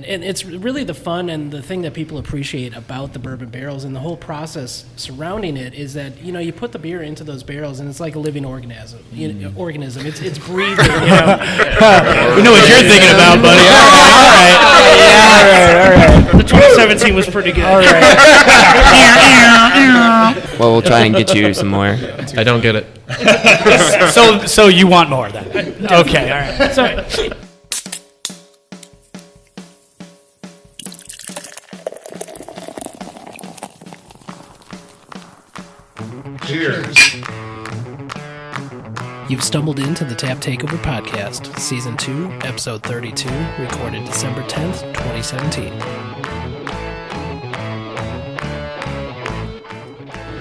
And it's really the fun and the thing that people appreciate about the bourbon barrels and the whole process surrounding it is that, you put the beer into those barrels and it's like a living organism. It's breathing, We know what you're thinking about, buddy. All right. The 2017 was pretty good. All right. Well, we'll try and get you some more. I don't get it. So you want more then? Okay, all right. So, cheers. You've stumbled into the Tap Takeover Podcast, Season 2, Episode 32, recorded December 10th, 2017.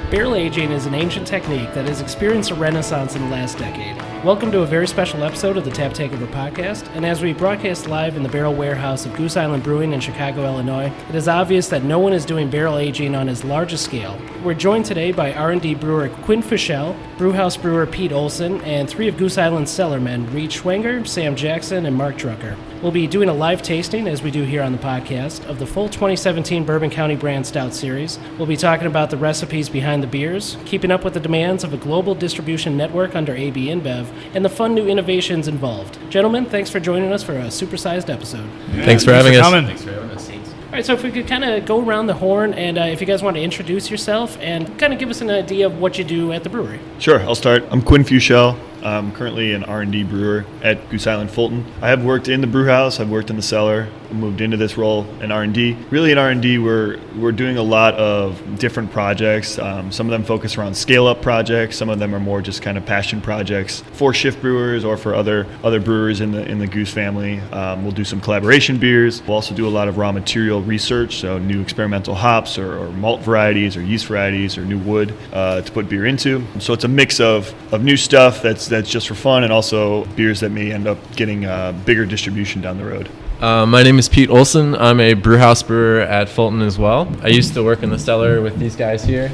Barrel aging is an ancient technique that has experienced a renaissance in the last decade. Welcome to a very special episode of the Tap Takeover Podcast, and as we broadcast live in the barrel warehouse of Goose Island Brewing in Chicago, Illinois, it is obvious that no one is doing barrel aging on as large a scale. We're joined today by R&D Brewer Quinn Fueschl, Brewhouse Brewer Pete Olsen, and three of Goose Island's Cellermen, Reed Schwenger, Sam Jackson, and Marc Drucker. We'll be doing a live tasting, as we do here on the podcast, of the full 2017 Bourbon County Brand Stout Series. We'll be talking about the recipes behind the beers, keeping up with the demands of a global distribution network under AB InBev, and the fun new innovations involved. Gentlemen, thanks for joining us for a supersized episode. Thanks for having us. Thanks for having us. All right, so if we could kind of go around the horn, and if you guys want to introduce yourself and kind of give us an idea of what you do at the brewery. Sure, I'll start. I'm Quinn Fueschl. I'm currently an R&D brewer at Goose Island Fulton. I have worked in the brew house. I've worked in the cellar. Moved into this role in R&D. Really in R&D, we're doing a lot of different projects. Some of them focus around scale-up projects. Some of them are more just kind of passion projects for shift brewers or for other brewers in the Goose family. We'll do some collaboration beers. We'll also do a lot of raw material research, so new experimental hops or malt varieties or yeast varieties or new wood to put beer into. So it's a mix of new stuff that's just for fun and also beers that may end up getting bigger distribution down the road. My name is Pete Olsen. I'm a brewhouse brewer at Fulton as well. I used to work in the cellar with these guys here.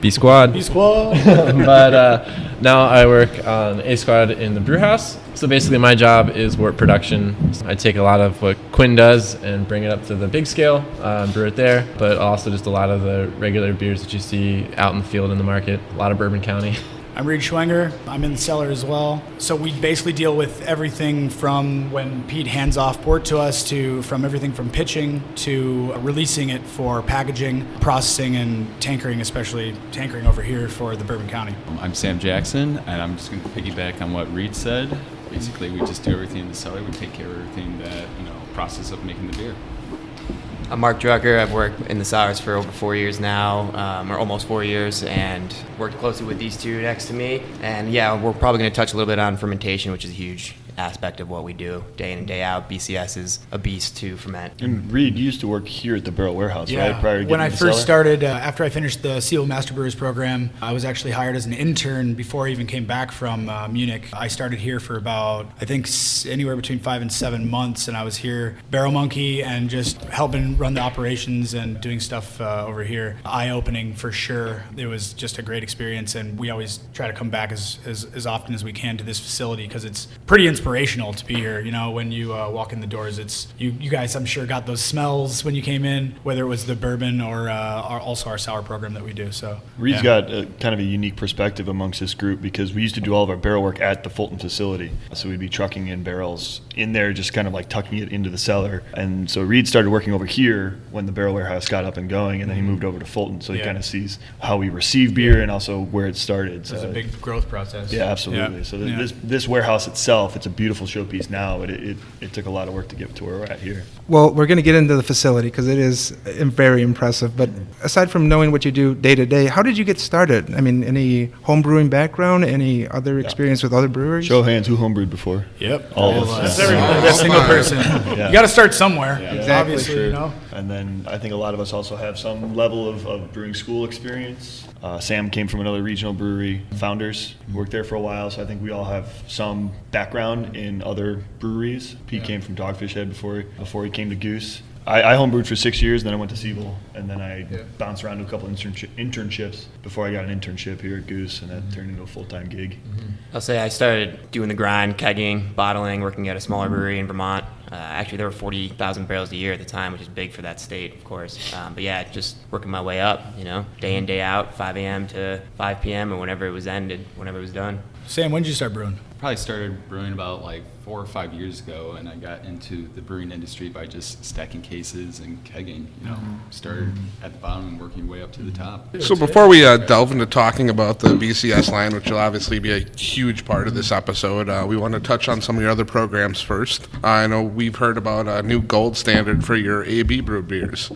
B Squad. But now I work on A Squad in the brewhouse. So basically my job is wort production. I take a lot of what Quinn does and bring it up to the big scale, brew it there, but also just a lot of the regular beers that you see out in the field in the market, a lot of Bourbon County. I'm Reed Schwenger. I'm in the cellar as well. So we basically deal with everything from when Pete hands off port to us from everything from pitching to releasing it for packaging, processing, and tankering, especially tankering over here for the Bourbon County. I'm Sam Jackson, and I'm just going to piggyback on what Reed said. Basically, we just do everything in the cellar. We take care of everything that, process of making the beer. I'm Marc Drucker. I've worked in the cellars for over 4 years now, or almost 4 years, and worked closely with these two next to me. And yeah, we're probably going to touch a little bit on fermentation, which is a huge aspect of what we do day in and day out. BCS is a beast to ferment. And Reed, you used to work here at the barrel warehouse, yeah. right? Prior to when I getting first the started, after I finished the Seal Master Brewers program, I was actually hired as an intern before I even came back from Munich. I started here for about, I think, anywhere between 5 and 7 months, and I was here barrel monkey and just helping run the operations and doing stuff over here. Eye-opening for sure. It was just a great experience, and we always try to come back as often as we can to this facility because it's pretty inspirational to be here. When you walk in the doors, it's you guys, I'm sure, got those smells when you came in, whether it was the bourbon or also our sour program that we do. So Reed's got kind of a unique perspective amongst this group because we used to do all of our barrel work at the Fulton facility. So we'd be trucking in barrels in there, just kind of like tucking it into the cellar. And so Reed started working over here when the barrel warehouse got up and going, and then he moved over to Fulton. So he kind of sees how we receive beer and also where it started. So it's a big growth process. Yeah, absolutely. Yeah. So this warehouse itself, it's a beautiful showpiece now, but it took a lot of work to get to where we're at here. Well, we're going to get into the facility because it is very impressive. But aside from knowing what you do day to day, how did you get started? I mean, any home brewing background, any other experience with other breweries? Show of hands, who homebrewed before? Yep. All of us. That's every single person. Yeah. You got to start somewhere. Yeah. Exactly. Obviously, And then I think a lot of us also have some level of brewing school experience. Sam came from another regional brewery, Founders, worked there for a while, so I think we all have some background in other breweries. Pete came from Dogfish Head before he came to Goose. I homebrewed for 6 years, then I went to Siebel, and then I bounced around to a couple internships before I got an internship here at Goose, and that turned into a full-time gig. I'll say I started doing the grind, kegging, bottling, working at a smaller brewery in Vermont Actually, there were 40,000 barrels a year at the time, which is big for that state, of course. But yeah, just working my way up, day in, day out, 5 a.m. to 5 p.m. or whenever it was ended, whenever it was done. Sam, when did you start brewing? Probably started brewing about like 4 or 5 years ago, and I got into the brewing industry by just stacking cases and kegging. Started at the bottom and working way up to the top. So before we delve into talking about the BCS line, which will obviously be a huge part of this episode, we want to touch on some of your other programs first. I know we've heard about a new gold standard for your AB brewed beers.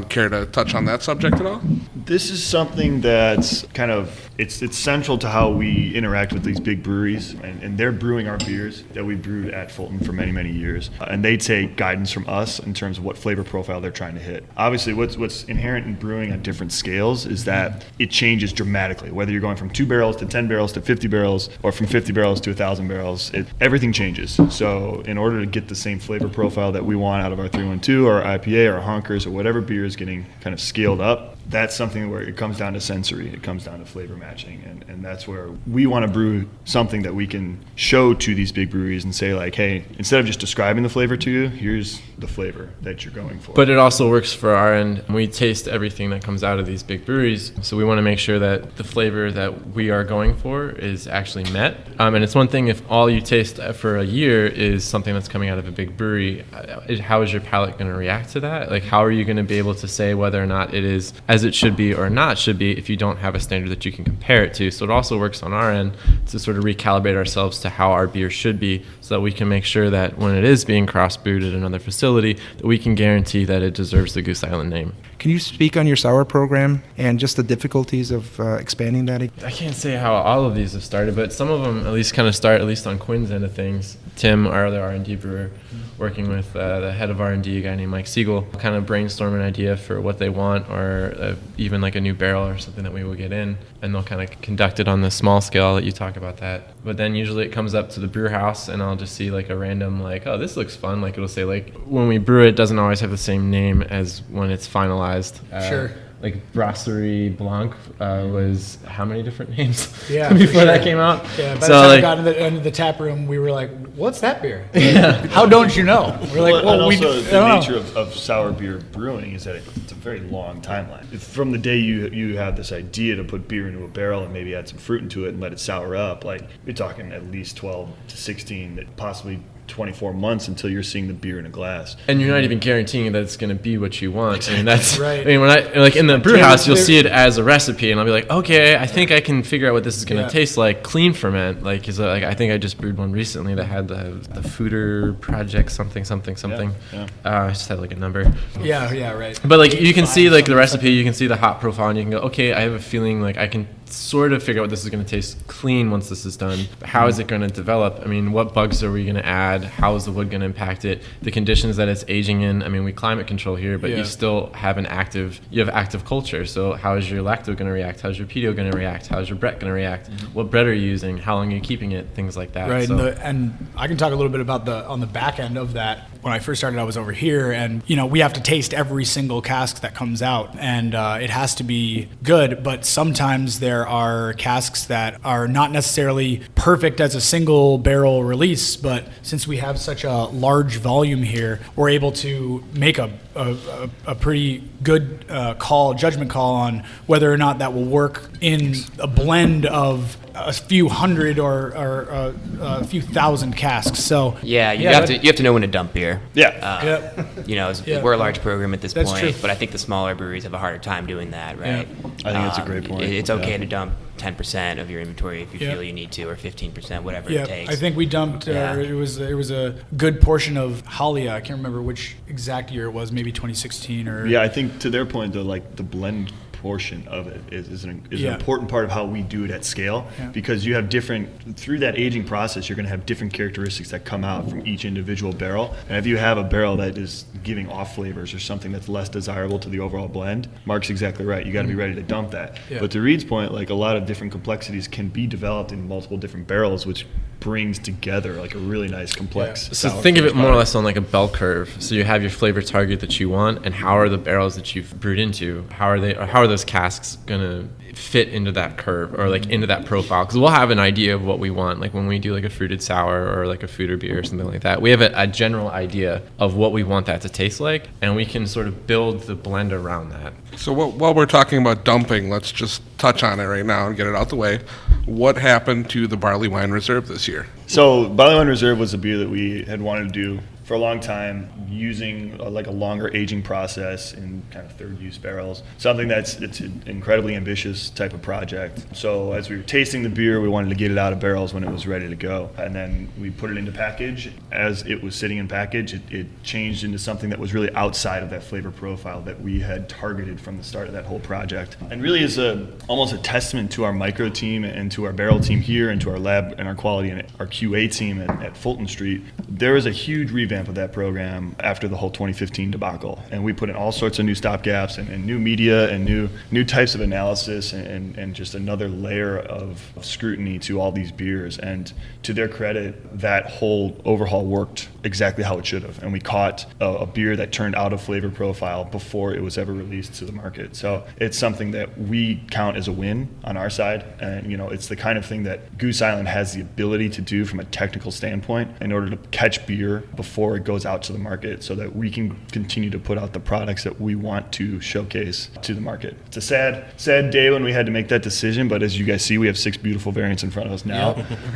Care to touch on that subject at all? This is something that's kind of it's central to how we interact with these big breweries, and they're brewing our beers that we brewed at Fulton for many, many years, and they take guidance from us in terms of what flavor profile they're trying to hit. Obviously, what's inherent in brewing on different scales is that it changes dramatically, whether you're going from 2 barrels to 10 barrels to 50 barrels, or from 50 barrels to 1,000 barrels. Everything changes. So in order to get the same flavor profile that we want out of our 312 or our IPA or Honkers or whatever beer is getting kind of scaled up, that's something where it comes down to sensory, it comes down to flavor matching, and that's where we want to brew something that we can show to these big breweries and say like, hey, instead of just describing the flavor to you, here's the flavor that you're going for. But it also works for our end. We taste everything that comes out of these big breweries, so we want to make sure that the flavor that we are going for is actually met. And it's one thing if all you taste for a year is something that's coming out of a big brewery, how is your palate going to react to that? Like, how are you going to be able to say whether or not it is as it should be or not should be if you don't have a standard that you can compare it to? So it also works on our end to sort of recalibrate ourselves to how our beer should be, so that we can make sure that when it is being cross-brewed at another facility, that we can guarantee that it deserves the Goose Island name. Can you speak on your sour program and just the difficulties of expanding that? I can't say how all of these have started, but some of them at least kind of start, at least on Quinn's end of things. Tim, our other R&D brewer, working with the head of R&D, a guy named Mike Siegel, kind of brainstorm an idea for what they want, or even like a new barrel or something that we will get in, and they'll kind of conduct it on the small scale that you talk about that. But then usually it comes up to the brew house, and I'll just see like a random like, oh, this looks fun. Like it'll say like, when we brew it doesn't always have the same name as when it's finalized. Sure. Like Brasserie Blanc was how many different names before that came out? Yeah, by the time we got into the tap room, we were like, what's that beer? Yeah. How don't you know? We're like, well, and also the nature of sour beer brewing is that it's a very long timeline. From the day you have this idea to put beer into a barrel and maybe add some fruit into it and let it sour up, like you're talking at least 12 to 16, possibly 24 months until you're seeing the beer in a glass. And you're not even guaranteeing that it's going to be what you want. Exactly. I mean, that's right. I mean, when I like in the brew house, you'll see it as a recipe, and I'll be like, okay, I think I can figure out what this is going to taste like. Clean ferment, like I think I just brewed one recently that had the Fooder Project something. I just had like a number. Yeah, right. But like you can see like the recipe, you can see the hop profile, and you can go, okay, I have a feeling like I can sort of figure out what this is going to taste clean once this is done. How is it going to develop? I mean, what bugs are we going to add? How is the wood going to impact it? The conditions that it's aging in. I mean, we climate control here, but you still have active culture. So how is your lacto going to react? How's your pedo going to react? How's your Brett going to react? What bread are you using? How long are you keeping it? Things like that. Right, So. and I can talk a little bit about on the back end of that. When I first started, I was over here, and we have to taste every single cask that comes out, and it has to be good. But sometimes there are casks that are not necessarily perfect as a single barrel release, but since we have such a large volume here, we're able to make a pretty good judgment call on whether or not that will work in a blend of a few hundred or a few thousand casks. So you have to know when to dump beer. Yeah. We're a large program at this That's point, true. but I think the smaller breweries have a harder time doing that, right? I think that's a great point. It's okay to dump 10% of your inventory if you feel you need to, or 15%, whatever it takes. I think we dumped. It was a good portion of Halia. I can't remember which exact year it was. Maybe 2016 or. Yeah, I think to their point, though, like the blend portion of it is an important part of how we do it at scale, because you have through that aging process, you're going to have different characteristics that come out from each individual barrel. And if you have a barrel that is giving off flavors or something that's less desirable to the overall blend, Mark's exactly right. You got to be ready to dump that. But to Reed's point, like a lot of different complexities can be developed in multiple different barrels, which brings together like a really nice complex. So sour think of it finished more or product. less on like a bell curve. So you have your flavor target that you want, and how are the barrels that you've brewed into? How are those casks gonna fit into that curve or like into that profile? Because we'll have an idea of what we want. Like when we do like a fruited sour or like a foeder beer or something like that, we have a general idea of what we want that to taste like, and we can sort of build the blend around that. So while we're talking about dumping, let's just touch on it right now and get it out the way. What happened to the Barley Wine Reserve this year? So Barleywine Reserve was a beer that we had wanted to do for a long time, using like a longer aging process in kind of third use barrels. Something it's an incredibly ambitious type of project. So as we were tasting the beer, we wanted to get it out of barrels when it was ready to go. And then we put it into package. As it was sitting in package, it changed into something that was really outside of that flavor profile that we had targeted from the start of that whole project. And really is almost a testament to our micro team and to our barrel team here and to our lab and our quality and our QA team at Fulton Street. There was a huge revamp of that program after the whole 2015 debacle, and we put in all sorts of new stopgaps and new media and new types of analysis and just another layer of scrutiny to all these beers. And to their credit, that whole overhaul worked exactly how it should have, and we caught a beer that turned out of flavor profile before it was ever released to the market. So it's something that we count as a win on our side, and it's the kind of thing that Goose Island has the ability to do from a technical standpoint in order to catch beer before it goes out to the market, so that we can continue to put out the products that we want to showcase to the market. It's a sad day when we had to make that decision, but as you guys see, we have 6 beautiful variants in front of us now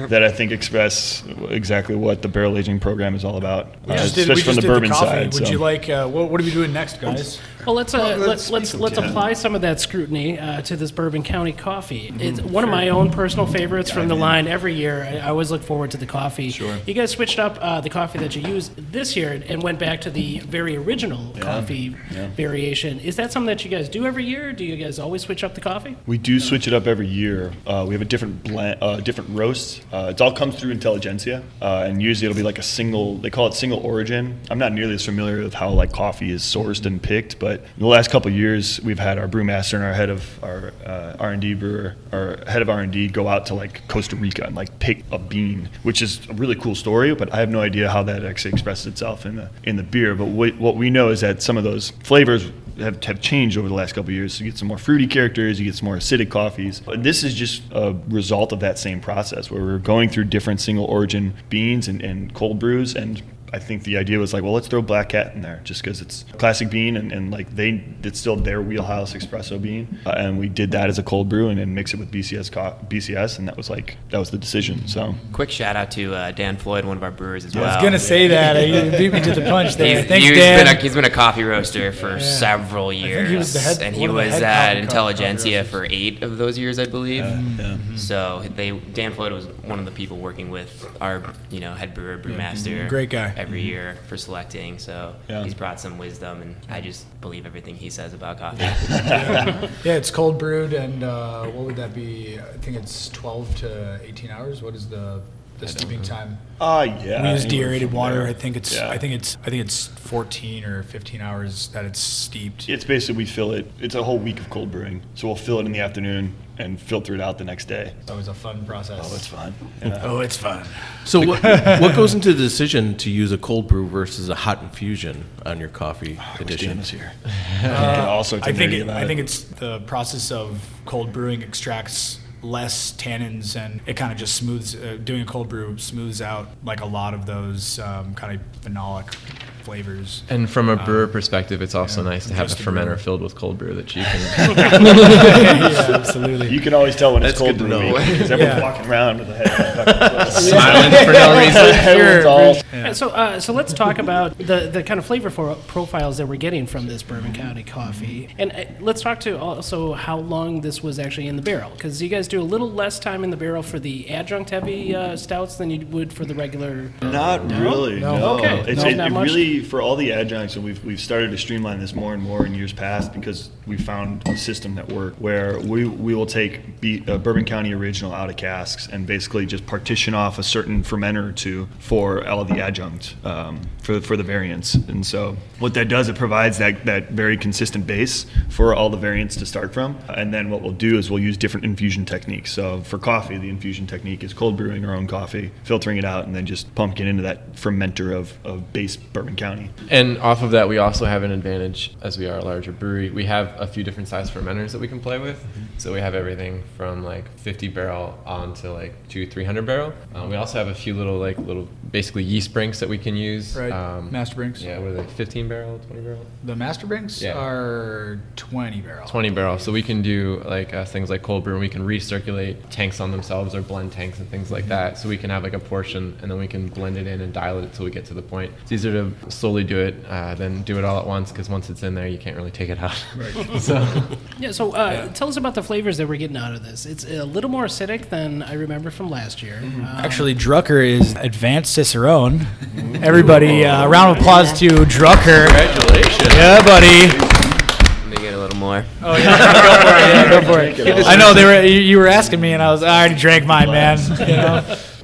that I think express exactly what the barrel aging program is all about, especially from the bourbon side. Would you like? What are we doing next, guys? Well, let's apply some of that scrutiny to this Bourbon County coffee. It's one of my own personal favorites from the line. Every year, I always look forward to the coffee. Sure. You guys switched up the coffee that you use this year and went back to the very original coffee variation. Is that something that you guys do every year? Do you guys always switch up the coffee? We do switch it up every year. We have a different blend, different roast. It all comes through Intelligentsia, and usually it'll be like they call it single origin. I'm not nearly as familiar with how like coffee is sourced and picked, but in the last couple of years, we've had our brewmaster and our head of our R&D brewer, our head of R&D, go out to like Costa Rica and like pick a bean, which is a really cool story, but I have no idea how that actually expresses itself in the beer. But what we know is that some of those flavors have changed over the last couple of years. So you get some more fruity characters, you get some more acidic coffees. But this is just a result of that same process where we're going through different single origin beans and cold brews, and I think the idea was like, well, let's throw Black Cat in there just because it's a classic bean and like it's still their wheelhouse espresso bean. And we did that as a cold brew and then mix it with BCS, and that was the decision. So Quick shout out to Dan Floyd, one of our brewers as well. I was going to say that. You beat me to the punch there. Thanks, He's Dan. he's been a coffee roaster for several years. he was the head- and one he of the was head at coffee Intelligentsia roasters. for 8 of those years, I believe. So Dan Floyd was one of the people working with our head brewer, brewmaster, Great guy. every year for selecting. So Yeah. he's brought some wisdom, and I just believe everything he says about coffee. Yeah, it's cold brewed, and what would that be? I think it's 12 to 18 hours. What is the steeping time? yeah. We use anywhere deaerated from water. there. I think it's Yeah. I think it's 14 or 15 hours that it's steeped. It's basically we fill it. It's a whole week of cold brewing, so we'll fill it in the afternoon and filter it out the next day. It's always a fun process. Oh, it's fun. Oh, it's fun. So what goes into the decision to use a cold brew versus a hot infusion on your coffee edition? Dan is here. All sorts of nerdy about I it. think it's the process of cold brewing extracts less tannins, and it kind of just smooths. Doing a cold brew smooths out like a lot of those kind of phenolic flavors. And from a brewer perspective, it's also nice to have a just a brewer. fermenter filled with cold brew that you can. Yeah, absolutely. You can always tell when it's That's cold good to brew know. week because everyone's Yeah. walking around with a head. Smiling for no reason. Everyone's all And so let's talk about the kind of flavor profiles that we're getting from this Bourbon County coffee, and let's talk to also how long this was actually in the barrel, because you guys do a little less time in the barrel for the adjunct heavy stouts than you would for the regular. Not really. No. Okay. It's, No, it not much? really for all the adjuncts, and we've started to streamline this more and more in years past because we found a system that worked where we will take Bourbon County original out of casks and basically just partition off a certain fermenter or two for all of the adjunct for the variants. And so what that does, it provides that very consistent base for all the variants to start from. And then what we'll do is we'll use different infusion techniques. So for coffee, the infusion technique is cold brewing our own coffee, filtering it out, and then just pumping it into that fermenter of base Bourbon County. And off of that, we also have an advantage as we are a larger brewery. We have a few different size fermenters that we can play with. So we have everything from like 50 barrel on to like 200-300 barrel. We also have a few little basically yeast brinks that we can use. Right. Master brinks. Yeah, what are they, 15 barrel, 20 barrel? The master brinks are 20 barrel. 20 barrel. So we can do like things like cold brew, and we can recirculate tanks on themselves or blend tanks and things like that. So we can have like a portion, and then we can blend it in and dial it until we get to the point. It's easier to slowly do it than do it all at once, because once it's in there, you can't really take it out. Right. So tell us about the flavors that we're getting out of this. It's a little more acidic than I remember from last year. Actually, Drucker is advanced Cicerone. Everybody, round of applause to Drucker. Congratulations. Yeah, buddy. They get a little more. Oh yeah, go for it. I know you were asking me, and I already drank mine, man.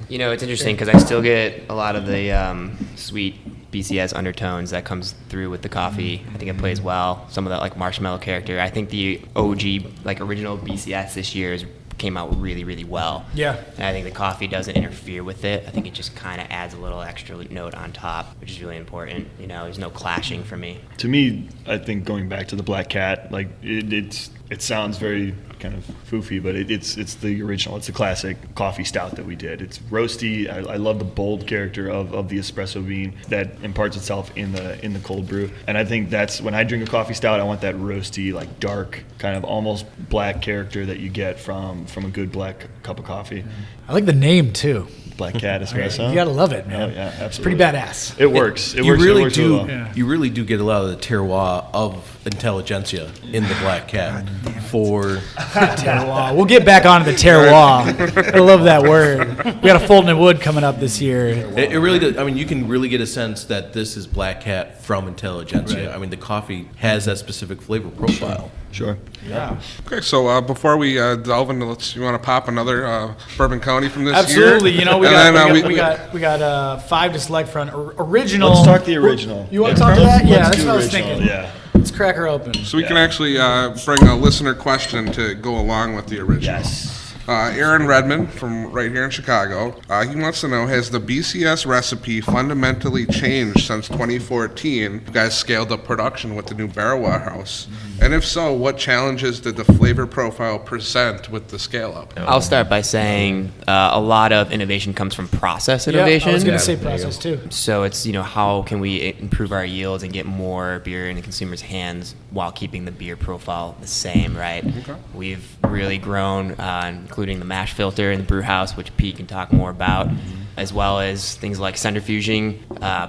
You know, it's interesting because I still get a lot of the sweet BCS undertones that comes through with the coffee. I think it plays well. Some of that like marshmallow character. I think the OG, like original BCS this year came out really, really well. Yeah. And I think the coffee doesn't interfere with it. I think it just kind of adds a little extra note on top, which is really important. You know, there's no clashing for me. To me, I think going back to the Black Cat, like it sounds very kind of foofy, but it's the original. It's the classic coffee stout that we did. It's roasty. I love the bold character of the espresso bean that imparts itself in the cold brew. And I think that's when I drink a coffee stout, I want that roasty, like dark, kind of almost black character that you get from a good black cup of coffee. I like the name too. Black Cat espresso. You gotta love it, man. Oh, yeah, absolutely. It's pretty badass. It works. It You works. really it works do. really well. You really do get a lot of the terroir of intelligentsia in the Black Cat. Terroir. We'll get back onto the terroir. I love that word. We got a Fulton and Wood coming up this year. It really does. I mean, you can really get a sense that this is Black Cat from intelligentsia. Right. I mean, the coffee has that specific flavor profile. Sure. Yeah. Okay, so before we delve into, you want to pop another Bourbon County from this Absolutely. year? You know, we got 5 to select from original. Let's talk the original. You want to talk to that? Yeah, that's do what I was original, thinking. Yeah. Let's crack her open. So we can actually bring a listener question to go along with the original. Yes. Aaron Redmond from right here in Chicago, he wants to know, has the BCS recipe fundamentally changed since 2014? You guys scaled up production with the new barrel warehouse. And if so, what challenges did the flavor profile present with the scale up? I'll start by saying a lot of innovation comes from process innovation. Yeah, I was going to say process too. So it's, you know, how can we improve our yields and get more beer in the consumer's hands while keeping the beer profile the same, right? Okay. We've really grown, including the mash filter in the brew house, which Pete can talk more about, as well as things like centrifuging,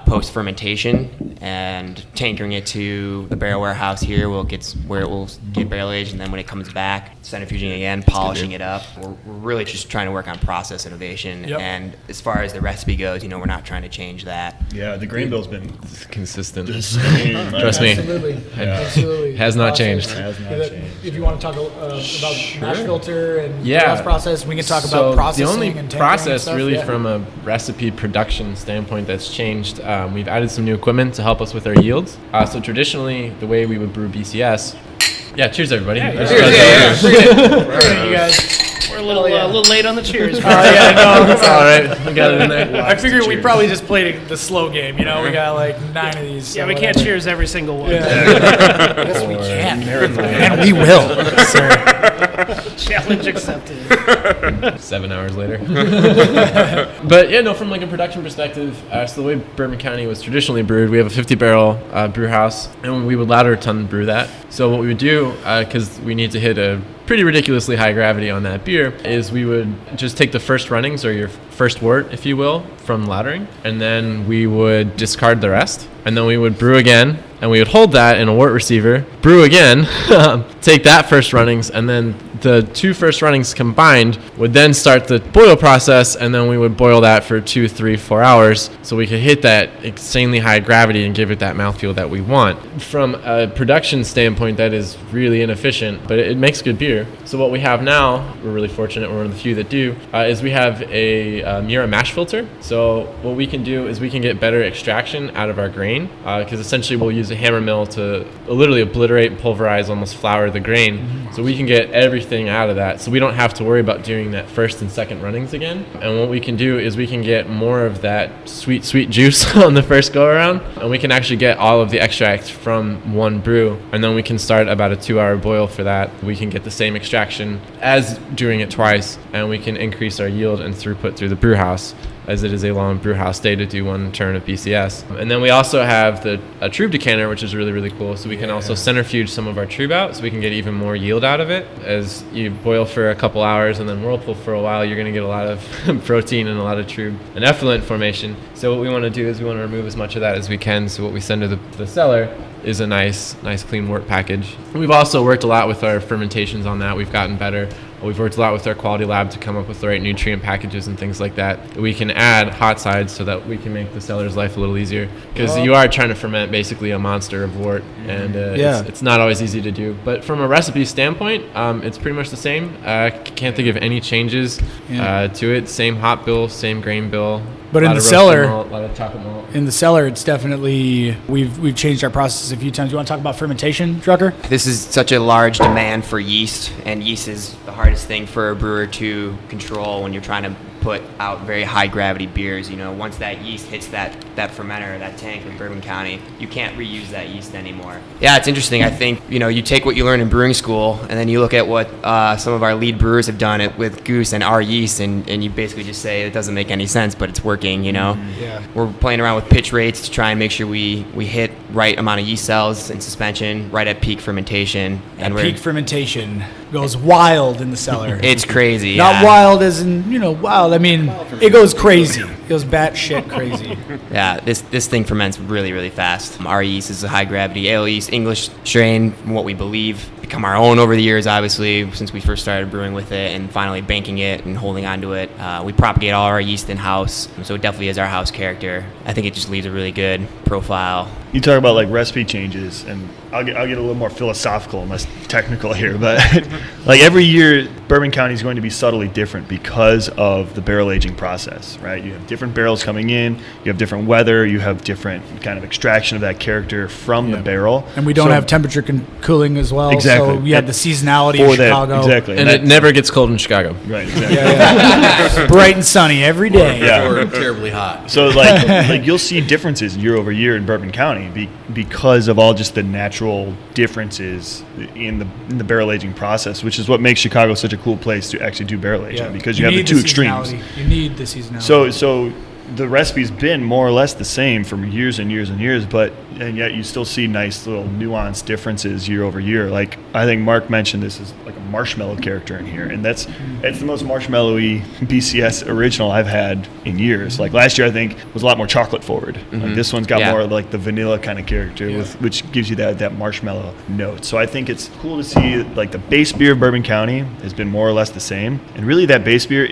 post-fermentation, and tankering it to the barrel warehouse here where it will get barrel aged, and then when it comes back, centrifuging again, polishing it up. We're really just trying to work on process innovation. Yep. And as far as the recipe goes, you know, we're not trying to change that. Yeah, the grain bill's been Consistent. the same. Trust me. Absolutely. Yeah. Absolutely. Has not changed. It has not changed. If you want to talk about mash filter and Yeah. brewhouse process, we can talk So about processing the only and tankering process and stuff. really Yeah. from a recipe production standpoint that's changed, we've added some new equipment to help us with our yields. So traditionally, the way we would brew BCS, cheers everybody. I just gotta- You guys. We're a little late on the cheers. Oh yeah, no. It's all right. We got it in there. I figured we probably just played the slow game. You know, we got like 9 of these. Yeah, so we can't whatever. cheers every single one. Yes, we can. And we will, sir. Challenge accepted. 7 hours later. But yeah, no, from like a production perspective, so the way Bourbon County was traditionally brewed, we have a 50 barrel brew house, and we would ladder ton brew that. So what we would do, because we need to hit a pretty ridiculously high gravity on that beer, is we would just take the first runnings, or your first wort, if you will, from laddering, and then we would discard the rest, and then we would brew again, and we would hold that in a wort receiver, brew again, take that first runnings, and then The 2 first runnings combined would then start the boil process, and then we would boil that for 2, 3, 4 hours so we could hit that insanely high gravity and give it that mouthfeel that we want. From a production standpoint, that is really inefficient, but it makes good beer. So what we have now, we're really fortunate, we're one of the few that do, is we have a Mira mash filter. So what we can do is we can get better extraction out of our grain, because essentially we'll use a hammer mill to literally obliterate, pulverize, almost flour the grain. So we can get everything out of that. So we don't have to worry about doing that first and second runnings again. And what we can do is we can get more of that sweet, sweet juice on the first go around. And we can actually get all of the extract from one brew. And then we can start about a 2-hour boil for that. We can get the same extraction as doing it twice. And we can increase our yield and throughput through the brew house, as it is a long brew house day to do one turn of BCS. And then we also have a trub decanter, which is really, really cool. So we can also centrifuge some of our trub out, so we can get even more yield out of it. As you boil for a couple hours and then whirlpool for a while, you're going to get a lot of protein and a lot of trub and effluent formation. So what we want to do is we want to remove as much of that as we can. So what we send to the cellar is a nice clean wort package. We've also worked a lot with our fermentations on that. We've gotten better. We've worked a lot with our quality lab to come up with the right nutrient packages and things like that. We can add hot sides so that we can make the cellar's life a little easier, because you are trying to ferment basically a monster of wort, and it's not always easy to do. But from a recipe standpoint, it's pretty much the same. Can't think of any changes to it. Same hop bill, same grain bill. But in the cellar, a lot of chocolate malt. In the cellar, it's definitely, we've changed our process a few times. You want to talk about fermentation, Drucker? This is such a large demand for yeast, and yeast is the hardest thing for a brewer to control when you're trying to put out very high gravity beers. Once that yeast hits that fermenter, that tank in Bourbon County, you can't reuse that yeast anymore. Yeah, it's interesting. I think, you take what you learn in brewing school, and then you look at what some of our lead brewers have done it with Goose and our yeast, and you basically just say it doesn't make any sense, but it's working, Yeah. We're playing around with pitch rates to try and make sure we hit right amount of yeast cells in suspension, right at peak fermentation. And peak fermentation goes wild in the cellar. It's crazy. Not wild as in, wild. I mean, it goes crazy. It goes batshit crazy. Yeah, this thing ferments really, really fast. Our yeast is a high gravity ale yeast, English strain, from what we believe. Become our own over the years, obviously, since we first started brewing with it and finally banking it and holding on to it. We propagate all our yeast in-house, so it definitely is our house character. I think it just leaves a really good profile. You talk about recipe changes, and I'll get a little more philosophical and less technical here, but every year Bourbon County is going to be subtly different because of the barrel aging process, right? You have different barrels coming in, you have different weather, you have different kind of extraction of that character from the barrel. And we don't have temperature cooling as well. Exactly. So we have the seasonality of Chicago. Exactly. And it never gets cold in Chicago. Right, exactly. Bright and sunny every day. Or terribly hot. So you'll see differences year over year in Bourbon County because of all just the natural differences in the barrel aging process, which is what makes Chicago such a cool place to actually do barrel aging, because you have the two extremes. You need the seasonality. So the recipe's been more or less the same for years and years and years, and yet you still see nice little nuanced differences year over year. I think Mark mentioned this is a marshmallow character in here, and it's the most marshmallowy BCS original I've had in years. Last year I think was a lot more chocolate forward. This one's got more the vanilla kind of character, which gives you that marshmallow note. So I think it's cool to see the base beer of Bourbon County has been more or less the same, and really that base beer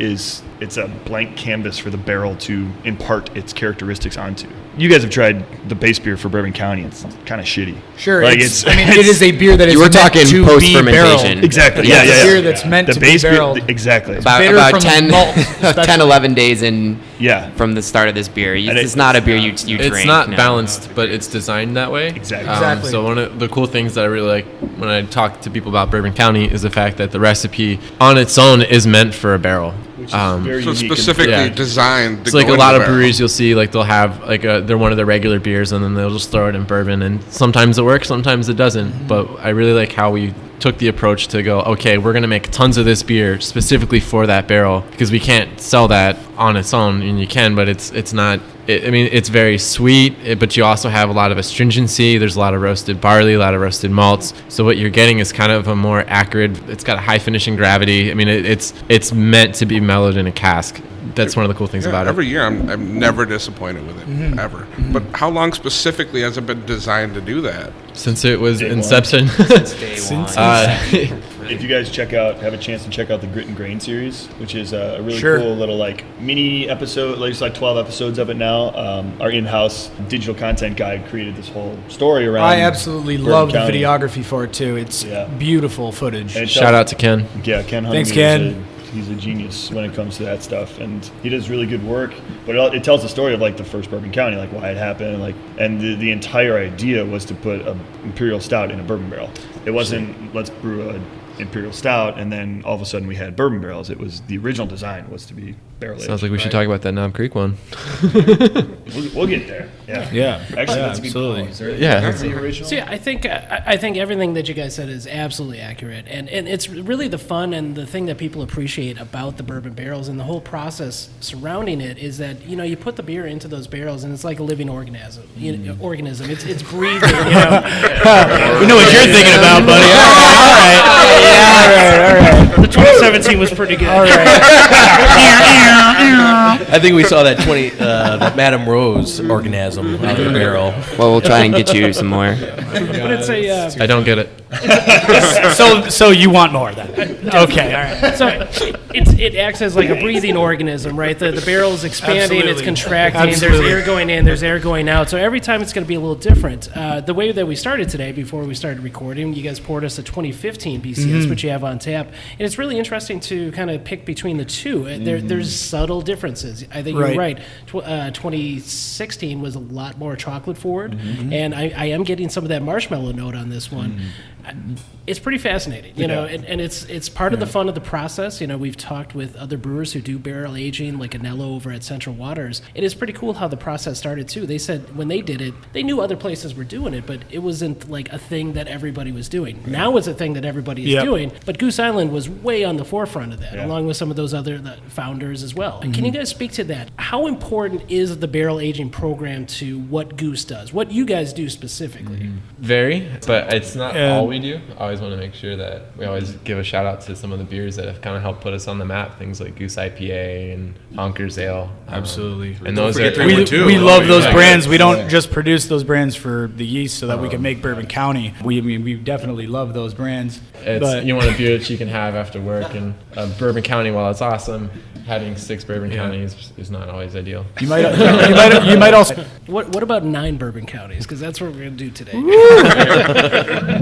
it's a blank canvas for the barrel to impart its characteristics onto. You guys have tried the base beer for Bourbon County. It's kind of shitty. Sure. It is a beer that is you were talking meant to post-fermentation. Be exactly. Yeah. It's a beer that's meant to be barreled. Exactly. About 10, 11 days in from the start of this beer. And it's not a beer you drink. It's not balanced, but it's designed that way. Exactly. So one of the cool things that I really like when I talk to people about Bourbon County is the fact that the recipe on its own is meant for a barrel. So specifically designed. It's a lot of breweries you'll see they'll have they're one of their regular beers, and then they'll just throw it in bourbon, and sometimes it works, sometimes it doesn't. But I really like how we took the approach to go, okay, we're gonna make tons of this beer specifically for that barrel, because we can't sell that on its own, and you can, but it's not. It's very sweet, but you also have a lot of astringency. There's a lot of roasted barley, a lot of roasted malts. So what you're getting is kind of a more acrid. It's got a high finishing gravity. It's meant to be mellowed in a cask. That's one of the cool things about it. Every year, I'm never disappointed with it, ever. But how long specifically has it been designed to do that? Since it was inception. Since day one. if you guys have a chance to check out the Grit and Grain series, which is a really Sure. cool little like mini episode, there's like 12 episodes of it now. Our in-house digital content guy created this whole story around. I absolutely Bourbon love the County. videography for it too. It's beautiful footage. And it Shout out to Ken. Yeah, Ken Hunter. Thanks, Ken. He's a genius when it comes to that stuff, and he does really good work. But it tells the story of like the first Bourbon County, like why it happened, and the entire idea was to put an imperial stout in a bourbon barrel. It wasn't let's brew an imperial stout and then all of a sudden we had bourbon barrels. It was the original design was to be barrel aged. Sounds like we should talk about that Knob Creek one. We'll get there. Yeah. Actually, that's absolutely. That's the original. See, I think everything that you guys said is absolutely accurate, and it's really the fun and the thing that people appreciate about the bourbon barrels and the whole process surrounding it is that you put the beer into those barrels and it's like a living organism. Organism. It's breathing. We know what you're thinking about, buddy. All right. The 2017 was pretty good. All right. I think we saw that that Madame Rose organism out of the barrel. Well, we'll try and get you some more. But it's a I don't get it. So you want more then? Okay, all right. so it acts as like a breathing organism, right? The barrel's expanding, Absolutely. it's contracting. Absolutely. There's air going in, there's air going out. So every time it's going to be a little different. The way that we started today, before we started recording, you guys poured us a 2015 BCS, which you have on tap, and it's really interesting to kind of pick between the two. There's subtle differences. I think you're right. 2016 was a lot more chocolate forward, and I am getting some of that marshmallow note on this one. It's pretty fascinating, you know, and it's part of the fun of the process. We've talked with other brewers who do barrel aging, like Anello over at Central Waters. It is pretty cool how the process started too. They said when they did it, they knew other places were doing it, but it wasn't like a thing that everybody was doing. Now it's a thing that everybody is doing, but Goose Island was way on the forefront of that, along with some of those other founders as well. Can you guys speak to that? How important is the barrel aging program to what Goose does? What you guys do specifically? Very, but it's not all we do. I always want to make sure that we always give a shout out to some of the beers that have kind of helped put us on the map. Things like Goose IPA and Honkers Ale. Absolutely. And those are we love those brands. We don't just produce those brands for the yeast so that we can make Bourbon County. We definitely love those brands. You want a beer that you can have after work, and Bourbon County, while it's awesome, having 6 Bourbon Counties is not always ideal. You might also. What about 9 Bourbon Counties? Because that's what we're going to do today.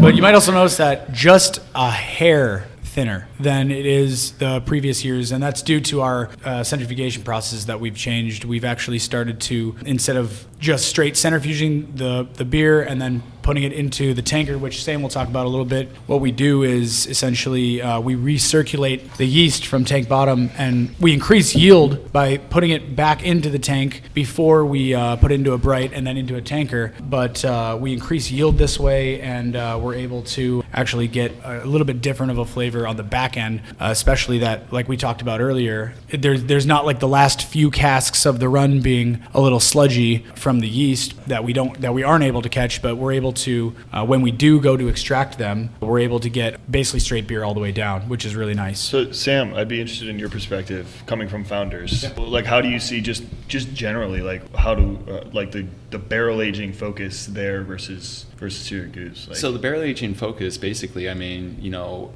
But you might also notice that just a hair thinner than it is the previous years, and that's due to our centrifugation process that we've changed. We've actually started to, instead of just straight centrifuging the beer and then putting it into the tanker, which Sam will talk about a little bit, what we do is essentially we recirculate the yeast from tank bottom, and we increase yield by putting it back into the tank before we put it into a bright and then into a tanker. But we increase yield this way, and we're able to actually get a little bit different of a flavor on the back end, especially that, like we talked about earlier, there's not like the last few casks of the run being a little sludgy from the yeast that we aren't able to catch, but we're able to, when we do go to extract them, we're able to get basically straight beer all the way down, which is really nice. So Sam, I'd be interested in your perspective coming from founders. Like, how do you see just generally, like, how do like the barrel aging focus there versus here at Goose? Like, So the barrel aging focus, basically, I mean,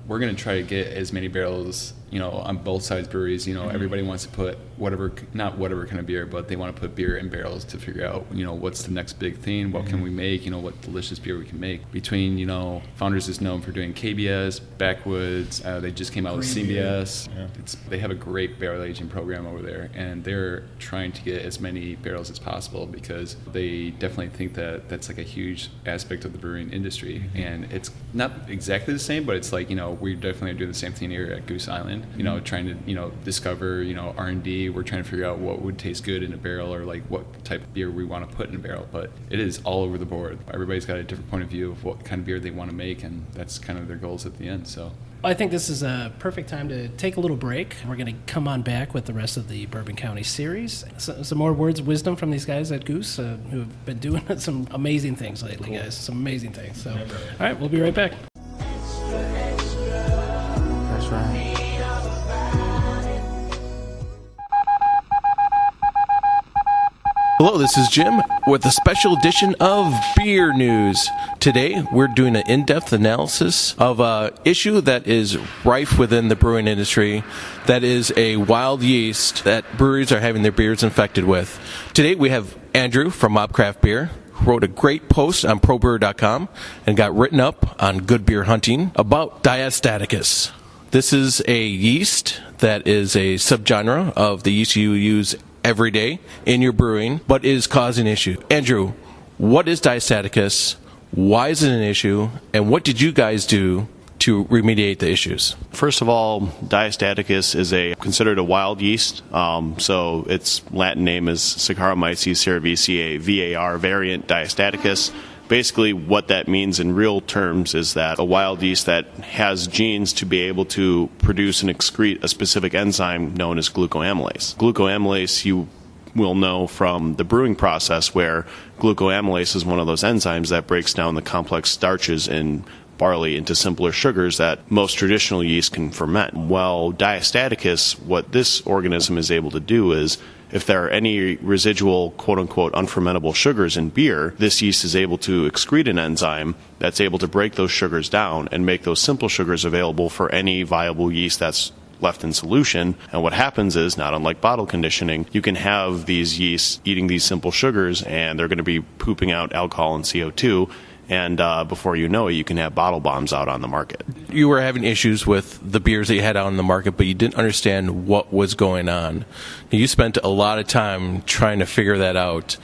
we're going to try to get as many barrels, on both sides breweries. Everybody wants to put not whatever kind of beer, but they want to put beer in barrels to figure out, what's the next big thing, what can we make, what delicious beer we can make. Between, Founders is known for doing KBS, Backwoods, they just came out with CBS. Yeah. They have a great barrel aging program over there, and they're trying to get as many barrels as possible because they definitely think that that's like a huge aspect of the brewing industry. And it's not exactly the same, but it's like, we definitely do the same thing here at Goose Island, trying to, discover, R&D. We're trying to figure out what would taste good in a barrel, or like what type of beer we want to put in a barrel. But it is all over the board. Everybody's got a different point of view of what kind of beer they want to make, and that's kind of their goals at the end. So I think this is a perfect time to take a little break. We're going to come on back with the rest of the Bourbon County series. Some more words of wisdom from these guys at Goose who have been doing some amazing things lately, guys. Some amazing things. So, all right, we'll be right back. That's right. Hello, this is Jim with a special edition of Beer News. Today, we're doing an in-depth analysis of an issue that is rife within the brewing industry. That is a wild yeast that breweries are having their beers infected with. Today, we have Andrew from Mobcraft Beer, who wrote a great post on probrewer.com and got written up on Good Beer Hunting about Diastaticus. This is a yeast that is a subgenre of the yeast you use every day in your brewing, but is causing issue. Andrew, what is Diastaticus? Why is it an issue? And what did you guys do to remediate the issues? First of all, Diastaticus is considered a wild yeast. So its Latin name is Saccharomyces cerevisiae VAR variant Diastaticus. Basically, what that means in real terms is that a wild yeast that has genes to be able to produce and excrete a specific enzyme known as glucoamylase. Glucoamylase, you will know from the brewing process, where glucoamylase is one of those enzymes that breaks down the complex starches in barley into simpler sugars that most traditional yeast can ferment. Well, Diastaticus, what this organism is able to do is, if there are any residual quote-unquote unfermentable sugars in beer, this yeast is able to excrete an enzyme that's able to break those sugars down and make those simple sugars available for any viable yeast that's left in solution. And what happens is, not unlike bottle conditioning, you can have these yeasts eating these simple sugars and they're going to be pooping out alcohol and CO2. And before you know it, you can have bottle bombs out on the market. You were having issues with the beers that you had out on the market, but you didn't understand what was going on. You spent a lot of time trying to figure that out.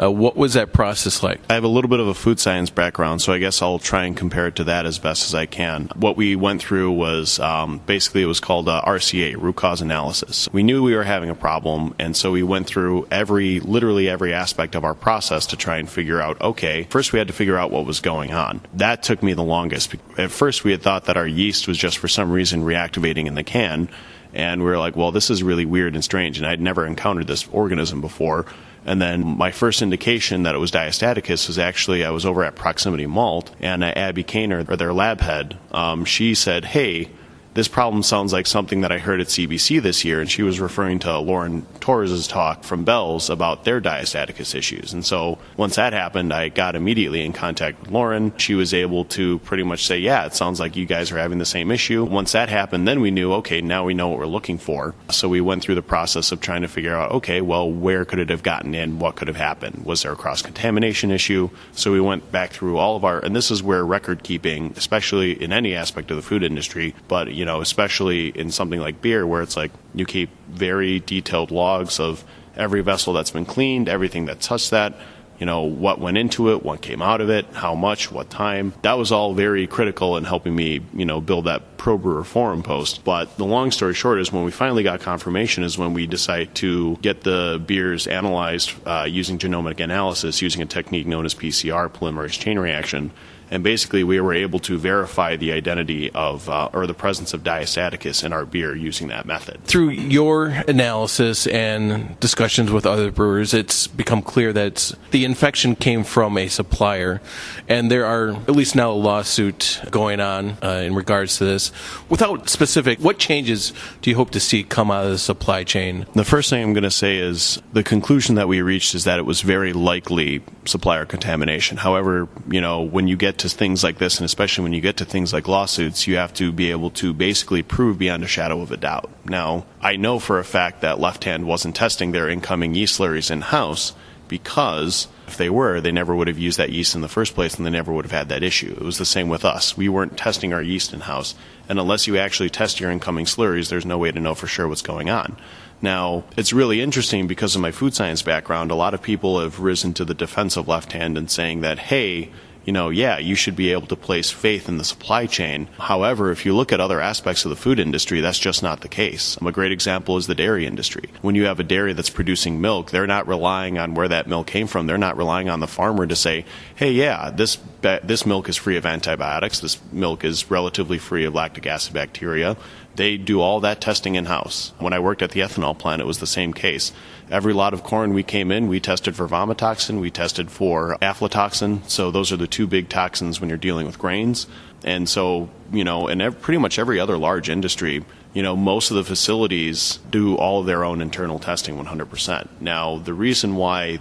What was that process like? I have a little bit of a food science background, so I guess I'll try and compare it to that as best as I can. What we went through was basically it was called RCA, root cause analysis. We knew we were having a problem, and so we went through literally every aspect of our process to try and figure out, okay, first we had to figure out what was going on. That took me the longest. At first we had thought that our yeast was just for some reason reactivating in the can, and we were like, well, this is really weird and strange, and I'd never encountered this organism before. And then my first indication that it was Diastaticus was actually, I was over at Proximity Malt, and Abby Kaner, or their lab head, she said, hey, this problem sounds like something that I heard at CBC this year, and she was referring to Lauren Torres' talk from Bell's about their Diastaticus issues. And so once that happened, I got immediately in contact with Lauren. She was able to pretty much say, yeah, it sounds like you guys are having the same issue. Once that happened, then we knew, okay, now we know what we're looking for. So we went through the process of trying to figure out, okay, well, where could it have gotten in? What could have happened? Was there a cross-contamination issue? So we went back through all of and this is where record keeping, especially in any aspect of the food industry, but especially in something like beer, where it's like you keep very detailed logs of every vessel that's been cleaned, everything that touched that, what went into it, what came out of it, how much, what time. That was all very critical in helping me, build that Pro Brewer forum post. But the long story short is, when we finally got confirmation is when we decided to get the beers analyzed using genomic analysis, using a technique known as PCR, polymerase chain reaction. And basically, we were able to verify the identity of, or the presence of Diastaticus in our beer using that method. Through your analysis and discussions with other brewers, it's become clear that the infection came from a supplier, and there are at least now a lawsuit going on in regards to this. Without specific, what changes do you hope to see come out of the supply chain? The first thing I'm going to say is the conclusion that we reached is that it was very likely supplier contamination. However, when you get to things like this, and especially when you get to things like lawsuits, you have to be able to basically prove beyond a shadow of a doubt. Now, I know for a fact that Left Hand wasn't testing their incoming yeast slurries in-house, because if they were, they never would have used that yeast in the first place, and they never would have had that issue. It was the same with us. We weren't testing our yeast in-house, and unless you actually test your incoming slurries, there's no way to know for sure what's going on. Now, it's really interesting because of my food science background. A lot of people have risen to the defense of Left Hand and saying that, hey, you should be able to place faith in the supply chain. However, if you look at other aspects of the food industry, that's just not the case. A great example is the dairy industry. When you have a dairy that's producing milk, they're not relying on where that milk came from. They're not relying on the farmer to say, hey, yeah, this milk is free of antibiotics. This milk is relatively free of lactic acid bacteria. They do all that testing in-house. When I worked at the ethanol plant, it was the same case. Every lot of corn we came in, we tested for vomitoxin, we tested for aflatoxin. So those are the two big toxins when you're dealing with grains. And so, in pretty much every other large industry, most of the facilities do all of their own internal testing 100%. Now, the reason why